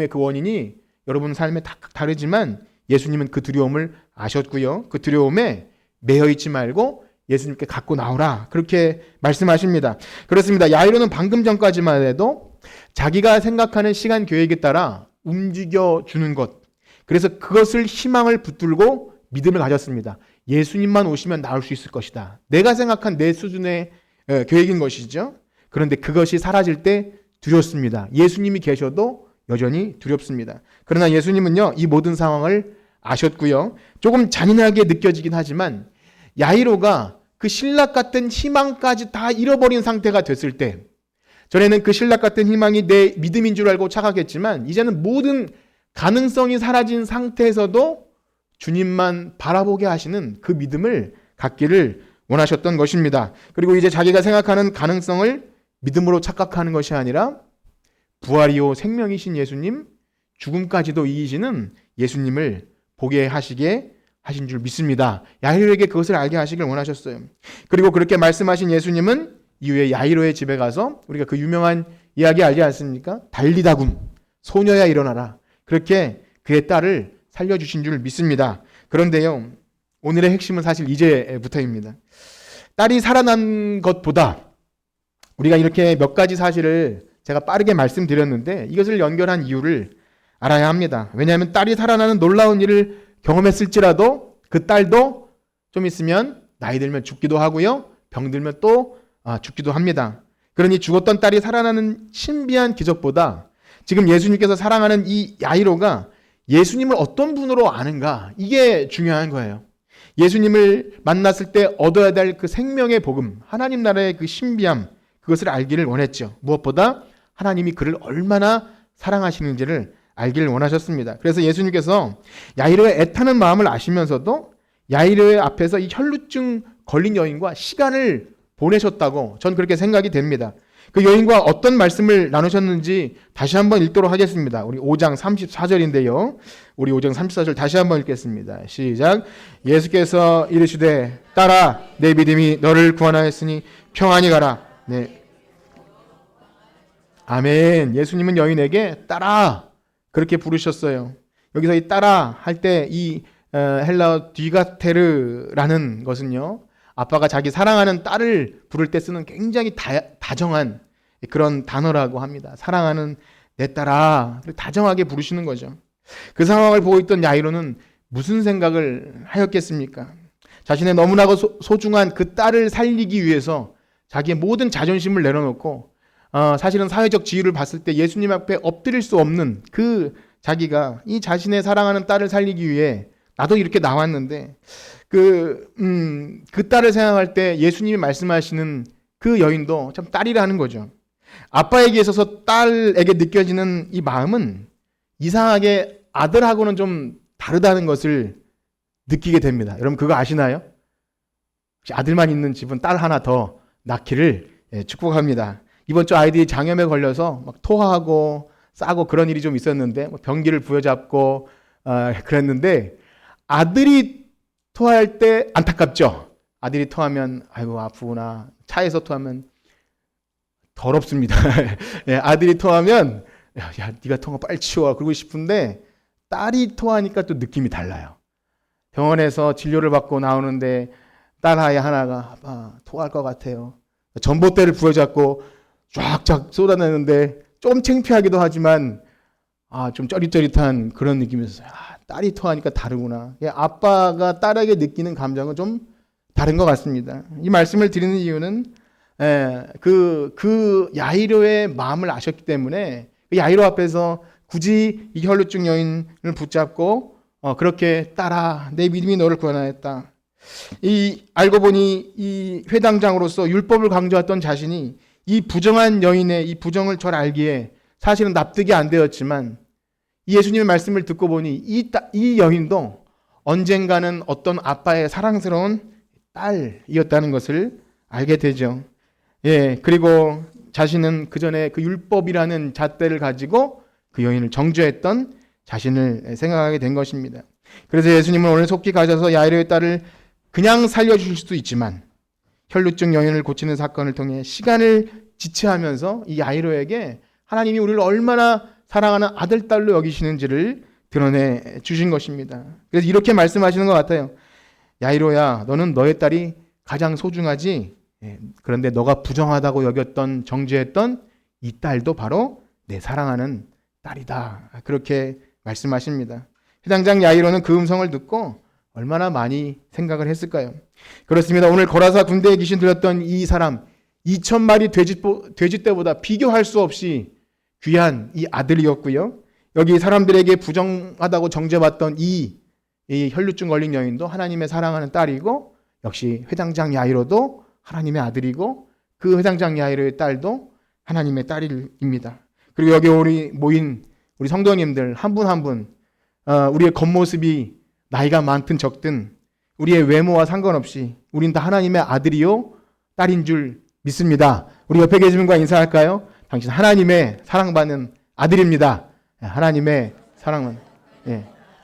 그 원인이 여러분 삶에 다 다르지만 예수님은 그 두려움을 아셨고요. 그 두려움에 매여 있지 말고 예수님께 갖고 나오라, 그렇게 말씀하십니다. 그렇습니다. 야이로는 방금 전까지만 해도 자기가 생각하는 시간 계획에 따라 움직여주는 것, 그래서 그것을 희망을 붙들고 믿음을 가졌습니다. 예수님만 오시면 나올 수 있을 것이다. 내가 생각한 내 수준의 계획인 것이죠. 그런데 그것이 사라질 때 두렵습니다. 예수님이 계셔도 여전히 두렵습니다. 그러나 예수님은요, 이 모든 상황을 아셨고요. 조금 잔인하게 느껴지긴 하지만 야이로가 그 신락 같은 희망까지 다 잃어버린 상태가 됐을 때, 전에는 그 신락 같은 희망이 내 믿음인 줄 알고 착각했지만 이제는 모든 가능성이 사라진 상태에서도 주님만 바라보게 하시는 그 믿음을 갖기를 원하셨던 것입니다. 그리고 이제 자기가 생각하는 가능성을 믿음으로 착각하는 것이 아니라 부활이요 생명이신 예수님, 죽음까지도 이기시는 예수님을 보게 하시게 하신 줄 믿습니다. 야이로에게 그것을 알게 하시길 원하셨어요. 그리고 그렇게 말씀하신 예수님은 이후에 야이로의 집에 가서 우리가 그 유명한 이야기 알지 않습니까? 달리다굼, 소녀야 일어나라, 그렇게 그의 딸을 살려주신 줄 믿습니다. 그런데요, 오늘의 핵심은 사실 이제부터입니다. 딸이 살아난 것보다 우리가 이렇게 몇 가지 사실을 제가 빠르게 말씀드렸는데 이것을 연결한 이유를 알아야 합니다. 왜냐하면 딸이 살아나는 놀라운 일을 경험했을지라도 그 딸도 좀 있으면 나이 들면 죽기도 하고요, 병 들면 또 죽기도 합니다. 그러니 죽었던 딸이 살아나는 신비한 기적보다 지금 예수님께서 사랑하는 이 야이로가 예수님을 어떤 분으로 아는가, 이게 중요한 거예요. 예수님을 만났을 때 얻어야 될 그 생명의 복음, 하나님 나라의 그 신비함, 그것을 알기를 원했죠. 무엇보다 하나님이 그를 얼마나 사랑하시는지를 알기를 원하셨습니다. 그래서 예수님께서 야이로의 애타는 마음을 아시면서도 야이로의 앞에서 이 혈루증 걸린 여인과 시간을 보내셨다고 전 그렇게 생각이 됩니다. 그 여인과 어떤 말씀을 나누셨는지 다시 한번 읽도록 하겠습니다. 우리 5장 34절인데요. 우리 5장 34절 다시 한번 읽겠습니다. 시작. 예수께서 이르시되 딸아, 내 믿음이 너를 구원하였으니 평안히 가라. 네. 아멘. 예수님은 여인에게 딸아, 그렇게 부르셨어요. 여기서 이 딸아 할 때 이 헬라어 뒤가테르라는 것은요, 아빠가 자기 사랑하는 딸을 부를 때 쓰는 굉장히 다정한 그런 단어라고 합니다. 사랑하는 내 딸아, 다정하게 부르시는 거죠. 그 상황을 보고 있던 야이로는 무슨 생각을 하였겠습니까? 자신의 너무나도 소중한 그 딸을 살리기 위해서 자기의 모든 자존심을 내려놓고 사실은 사회적 지위를 봤을 때 예수님 앞에 엎드릴 수 없는 그 자기가 이 자신의 사랑하는 딸을 살리기 위해 나도 이렇게 나왔는데 그 딸을 생각할 때 예수님이 말씀하시는 그 여인도 참 딸이라는 거죠. 아빠에게 있어서 딸에게 느껴지는 이 마음은 이상하게 아들하고는 좀 다르다는 것을 느끼게 됩니다. 여러분 그거 아시나요? 혹시 아들만 있는 집은 딸 하나 더 낳기를 축복합니다. 이번 주 아이들이 장염에 걸려서 막 토하고 싸고 그런 일이 좀 있었는데 변기를 부여잡고 그랬는데 아들이 토할 때 안타깝죠. 아들이 토하면 아이고 아프구나. 차에서 토하면 더럽습니다. 예, 아들이 토하면 야 네가 토한 거 빨리 치워 그러고 싶은데 딸이 토하니까 또 느낌이 달라요. 병원에서 진료를 받고 나오는데 딸 아이 하나가 아빠 토할 것 같아요. 전봇대를 부여잡고 쫙쫙 쏟아내는데 좀 창피하기도 하지만 좀 쩌릿쩌릿한 그런 느낌이었어요. 딸이 토하니까 다르구나. 아빠가 딸에게 느끼는 감정은 좀 다른 것 같습니다. 이 말씀을 드리는 이유는 그 야이로의 마음을 아셨기 때문에 그 야이로 앞에서 굳이 이 혈루증 여인을 붙잡고 그렇게 딸아 내 믿음이 너를 구원하였다. 알고 보니 이 회당장으로서 율법을 강조했던 자신이 이 부정한 여인의 이 부정을 잘 알기에 사실은 납득이 안 되었지만 이 예수님의 말씀을 듣고 보니 이 여인도 언젠가는 어떤 아빠의 사랑스러운 딸이었다는 것을 알게 되죠. 예, 그리고 자신은 그 전에 그 율법이라는 잣대를 가지고 그 여인을 정죄했던 자신을 생각하게 된 것입니다. 그래서 예수님은 오늘 속히 가셔서 야이로의 딸을 그냥 살려주실 수도 있지만 혈루증 여인을 고치는 사건을 통해 시간을 지체하면서 이 야이로에게 하나님이 우리를 얼마나 사랑하는 아들, 딸로 여기시는지를 드러내 주신 것입니다. 그래서 이렇게 말씀하시는 것 같아요. 야이로야, 너는 너의 딸이 가장 소중하지. 그런데 너가 부정하다고 여겼던 정죄했던 이 딸도 바로 내 사랑하는 딸이다. 그렇게 말씀하십니다. 회당장 야이로는 그 음성을 듣고 얼마나 많이 생각을 했을까요? 그렇습니다. 오늘 거라사 군대에 귀신 들렸던 이 사람 2,000마리 돼지 떼보다 비교할 수 없이 귀한 이 아들이었고요. 여기 사람들에게 부정하다고 정죄받던 이 혈루증 걸린 여인도 하나님의 사랑하는 딸이고 역시 회당장 야이로도 하나님의 아들이고 그 회당장 야이로의 딸도 하나님의 딸입니다. 그리고 여기 모인 우리 성도님들 한 분 한 분 우리의 겉모습이 나이가 많든 적든 우리의 외모와 상관없이 우린 다 하나님의 아들이요 딸인 줄 믿습니다. 우리 옆에 계신 분과 인사할까요? 당신 하나님의 사랑받는 아들입니다. 하나님의 사랑은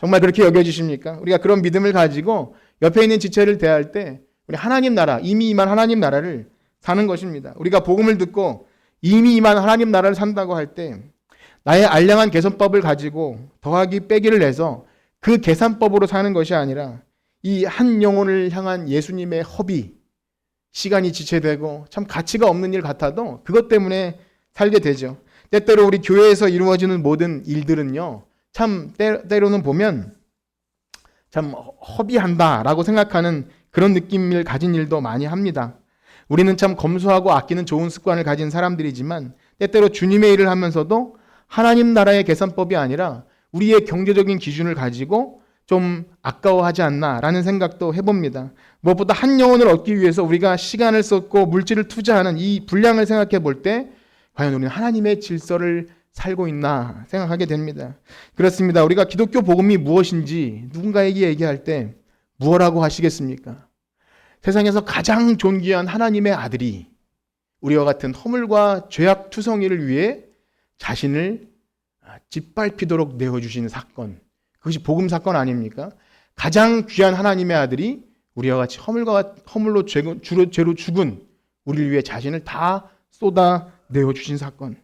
정말 그렇게 여겨주십니까? 우리가 그런 믿음을 가지고 옆에 있는 지체를 대할 때 우리 하나님 나라, 이미 임한 하나님 나라를 사는 것입니다. 우리가 복음을 듣고 이미 임한 하나님 나라를 산다고 할 때 나의 알량한 계산법을 가지고 더하기 빼기를 내서 그 계산법으로 사는 것이 아니라 이 한 영혼을 향한 예수님의 허비, 시간이 지체되고 참 가치가 없는 일 같아도 그것 때문에 살게 되죠. 때때로 우리 교회에서 이루어지는 모든 일들은요, 참 때로는 보면 참 허비한다라고 생각하는 그런 느낌을 가진 일도 많이 합니다. 우리는 참 검소하고 아끼는 좋은 습관을 가진 사람들이지만 때때로 주님의 일을 하면서도 하나님 나라의 계산법이 아니라 우리의 경제적인 기준을 가지고 좀 아까워하지 않나라는 생각도 해봅니다. 무엇보다 한 영혼을 얻기 위해서 우리가 시간을 썼고 물질을 투자하는 이 분량을 생각해 볼 때 과연 우리는 하나님의 질서를 살고 있나 생각하게 됩니다. 그렇습니다. 우리가 기독교 복음이 무엇인지 누군가에게 얘기할 때 무엇라고 하시겠습니까? 세상에서 가장 존귀한 하나님의 아들이 우리와 같은 허물과 죄악 투성이를 위해 자신을 짓밟히도록 내어주신 사건, 그것이 복음 사건 아닙니까? 가장 귀한 하나님의 아들이 우리와 같이 허물로 죄로 죽은 우리를 위해 자신을 다 쏟아 내어주신 사건.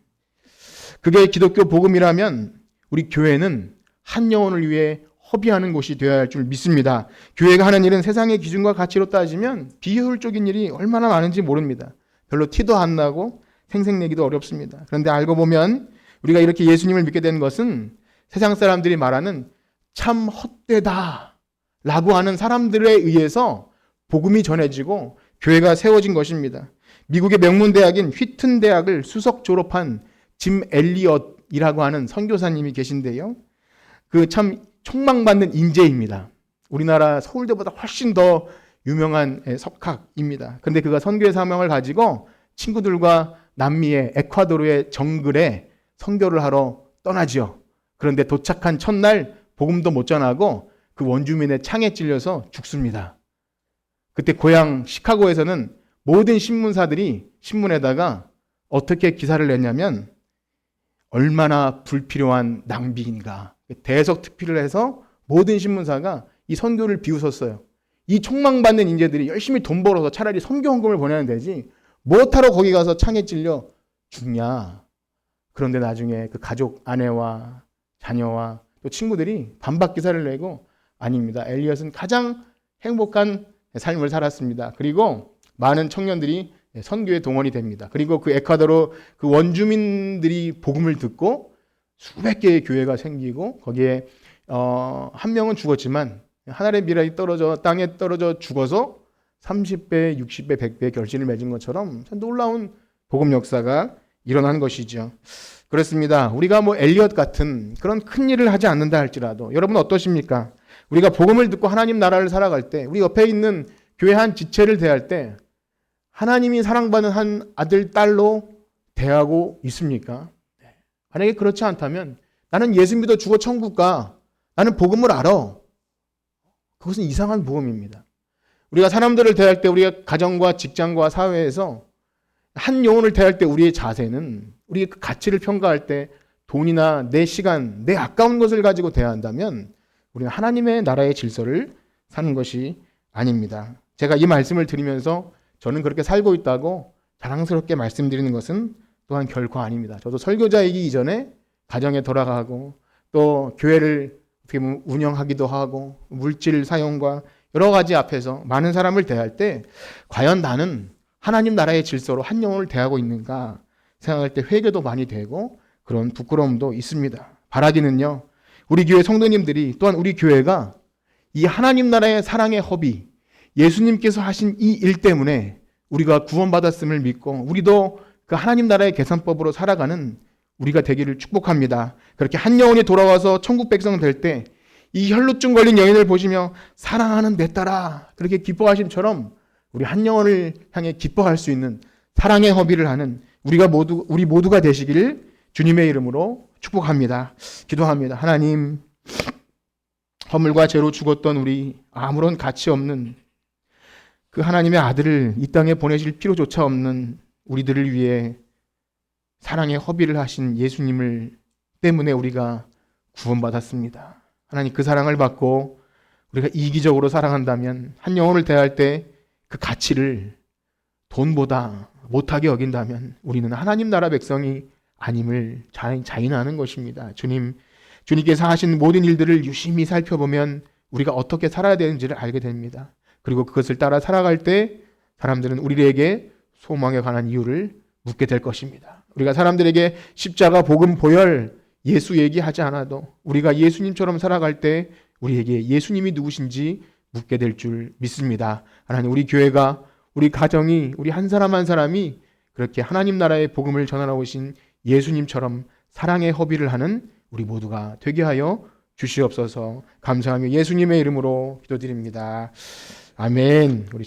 그게 기독교 복음이라면 우리 교회는 한 영혼을 위해 허비하는 곳이 되어야 할 줄 믿습니다. 교회가 하는 일은 세상의 기준과 가치로 따지면 비효율적인 일이 얼마나 많은지 모릅니다. 별로 티도 안 나고 생색내기도 어렵습니다. 그런데 알고 보면 우리가 이렇게 예수님을 믿게 된 것은 세상 사람들이 말하는 참 헛되다 라고 하는 사람들에 의해서 복음이 전해지고 교회가 세워진 것입니다. 미국의 명문대학인 휘튼 대학을 수석 졸업한 짐 엘리엇이라고 하는 선교사님이 계신데요. 그 참 촉망받는 인재입니다. 우리나라 서울대보다 훨씬 더 유명한 석학입니다. 그런데 그가 선교의 사명을 가지고 친구들과 남미의 에콰도르의 정글에 선교를 하러 떠나지요. 그런데 도착한 첫날 복음도 못 전하고 그 원주민의 창에 찔려서 죽습니다. 그때 고향 시카고에서는 모든 신문사들이 신문에다가 어떻게 기사를 냈냐면 얼마나 불필요한 낭비인가 대석특필을 해서 모든 신문사가 이 선교를 비웃었어요. 이 촉망받는 인재들이 열심히 돈 벌어서 차라리 선교 헌금을 보내면 되지 뭐하러 거기 가서 창에 찔려 죽냐. 그런데 나중에 그 가족 아내와 자녀와 또 친구들이 반박 기사를 내고 아닙니다. 엘리엇은 가장 행복한 삶을 살았습니다. 그리고 많은 청년들이 선교에 동원이 됩니다. 그리고 그 에콰도르 그 원주민들이 복음을 듣고 수백 개의 교회가 생기고 거기에 한 명은 죽었지만 하늘의 미랄이 떨어져 땅에 떨어져 죽어서 30배, 60배, 100배 결실을 맺은 것처럼 참 놀라운 복음 역사가 일어난 것이죠. 그렇습니다. 우리가 뭐 엘리엇 같은 그런 큰 일을 하지 않는다 할지라도 여러분 어떠십니까? 우리가 복음을 듣고 하나님 나라를 살아갈 때 우리 옆에 있는 교회 한 지체를 대할 때 하나님이 사랑받는 한 아들, 딸로 대하고 있습니까? 만약에 그렇지 않다면 나는 예수 믿어 죽어 천국 가. 나는 복음을 알아. 그것은 이상한 복음입니다. 우리가 사람들을 대할 때 우리가 가정과 직장과 사회에서 한 영혼을 대할 때 우리의 자세는 우리의 그 가치를 평가할 때 돈이나 내 시간, 내 아까운 것을 가지고 대한다면 우리는 하나님의 나라의 질서를 사는 것이 아닙니다. 제가 이 말씀을 드리면서 저는 그렇게 살고 있다고 자랑스럽게 말씀드리는 것은 또한 결코 아닙니다. 저도 설교자이기 이전에 가정에 돌아가고 또 교회를 어떻게 보면 운영하기도 하고 물질 사용과 여러 가지 앞에서 많은 사람을 대할 때 과연 나는 하나님 나라의 질서로 한 영혼을 대하고 있는가 생각할 때 회개도 많이 되고 그런 부끄러움도 있습니다. 바라기는요. 우리 교회 성도님들이 또한 우리 교회가 이 하나님 나라의 사랑의 허비 예수님께서 하신 이 일 때문에 우리가 구원받았음을 믿고 우리도 그 하나님 나라의 계산법으로 살아가는 우리가 되기를 축복합니다. 그렇게 한 영혼이 돌아와서 천국 백성 될 때 이 혈루증 걸린 여인을 보시며 사랑하는 내 딸아 그렇게 기뻐하심처럼 우리 한 영혼을 향해 기뻐할 수 있는 사랑의 허비를 하는 우리 모두가 되시기를 주님의 이름으로 축복합니다. 기도합니다. 하나님, 허물과 죄로 죽었던 우리 아무런 가치 없는 그 하나님의 아들을 이 땅에 보내실 필요조차 없는 우리들을 위해 사랑의 허비를 하신 예수님을 때문에 우리가 구원받았습니다. 하나님 그 사랑을 받고 우리가 이기적으로 사랑한다면 한 영혼을 대할 때 그 가치를 돈보다 못하게 여긴다면 우리는 하나님 나라 백성이 아님을 자인하는 것입니다. 주님께서 하신 모든 일들을 유심히 살펴보면 우리가 어떻게 살아야 되는지를 알게 됩니다. 그리고 그것을 따라 살아갈 때 사람들은 우리에게 소망에 관한 이유를 묻게 될 것입니다. 우리가 사람들에게 십자가, 복음, 보혈, 예수 얘기하지 않아도 우리가 예수님처럼 살아갈 때 우리에게 예수님이 누구신지 묻게 될 줄 믿습니다. 하나님 우리 교회가 우리 가정이 우리 한 사람 한 사람이 그렇게 하나님 나라의 복음을 전하러 오신 예수님처럼 사랑의 허비를 하는 우리 모두가 되게 하여 주시옵소서. 감사하며 예수님의 이름으로 기도드립니다. 아멘. 우리